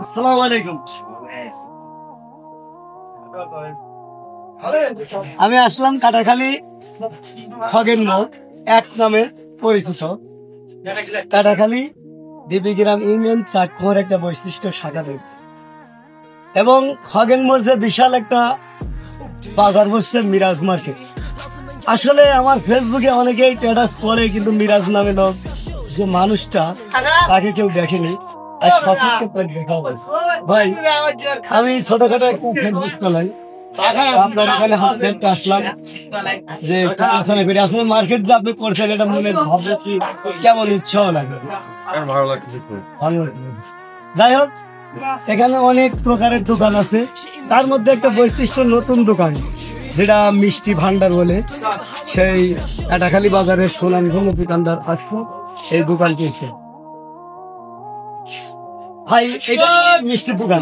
আসসালামু আলাইকুম। আমি আসলাম কাটাখালী খগেন মোড় এক নামে পরিচিত। কাটাখালী দেবীগ্রাম ইউনিয়ন চাটমোহর একটা বৈশিষ্ট্য শাখা রয়েছে এবং খগেন মোড় যে বিশাল একটা বাজার বসছে মিরাজ মার্কেট। আসলে আমার ফেসবুকে অনেকেই স্ট্যাটাস পড়ে, কিন্তু মিরাজ নামে লোক যে মানুষটা তাকে কেউ দেখেনি। ভাই আমি ছোটখাটো একটা ফেসবুক চালাই, আপনার এখানে হাত দেখতে আসলাম যে আসলে মার্কেট যে আপনি করছেন এটা মনে ভাবলে কি কেমন উৎসাহ লাগে? ভালো লাগছে। যাই হোক, এখানে অনেক প্রকারের দোকান আছে, তার মধ্যে একটা বৈশিষ্ট্য নতুন দোকান যেটা মিষ্টি ভান্ডার বলে, সেই কাটাখালী বাজারের সুনামধন্য দোকানদার আসলো এই দোকানটি। ভাই এটা মিষ্টির দোকান,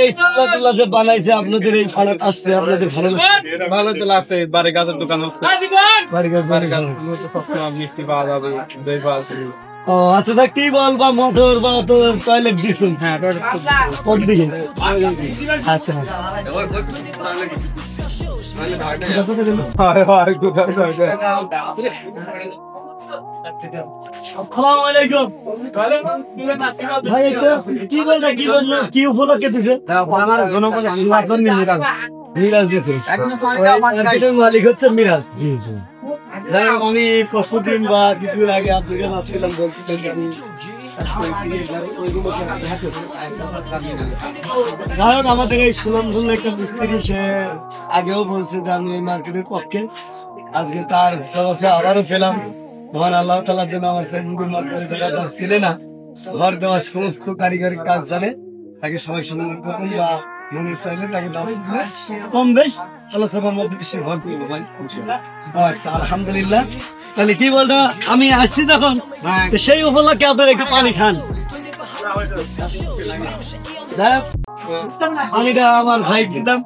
এই চিত্রগুলো যে বানাইছে আপনাদের এই ফাড়াত আসছে, আপনাদের ভালো লাগছে? ভালো তো লাগছে। বাড়ি গাছের দোকান হচ্ছে, মিষ্টি পাওয়া যাবে, দই পাওয়া যাবে। ও আচ্ছা, তা কি বল বা মোটর বা তো টয়লেট দিচ্ছেন? হ্যাঁ, কোন দিকে? আচ্ছা আসসালামু আলাইকুম ভাই, কি বলটা কি বলল, কি উপলক্ষে দিছে? আমার মিরাজ দিছে, মালিক হচ্ছে মিরাজ। যাই হোক, আমি প্রস্তুতিন বা কিছুদিন আগে আপনার কাছে আসছিলাম, বলছিলেন যাই হোক, আমাদের এই সুনামধন্য একটা মিস্ত্রি, সে আগেও বলছে যে আমি এই মার্কেটের পক্ষে। আজকে তার ব্যবস্থা আবারও পেলাম। মহান আল্লাহ তাআলার জন্য আমার ফেসবুকের মাধ্যমে যারা ছিলেন না, ঘর দেওয়ার সমস্ত কারিগরি কাজ জানে, তাকে সবাই সম্মান করবেন বা মনে চাইলে তাকে কম বেশ আলোচনার মধ্যে বেশি ঘর করবো ভাই। আচ্ছা, আলহামদুলিল্লাহ। তাহলে কি বলতো, আমি আসছি যখন, সেই উপলক্ষে আপনার একটু পানি খান। পানিটা আমার ভাই দিতাম,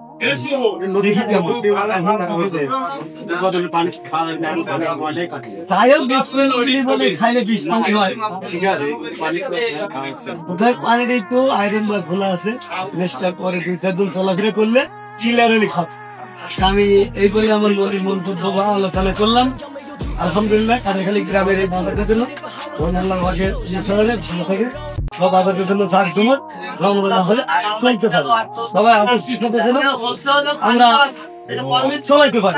পানিটা একটু আয়রন বা খোলা আছে, পরে 2-4 জন চলাফেরা করলে ক্লিয়ারলি খাব। আমি এই করে আমার মনের মন্তব্য বা আলোচনা করলাম। আলহামদুলিল্লাহ, কাটাখালী গ্রামের এই বাজারটার জন্য ভালো থাকে, সব আবাদের জন্য জাকজমক সবাই আমরা চলাইতে পারি।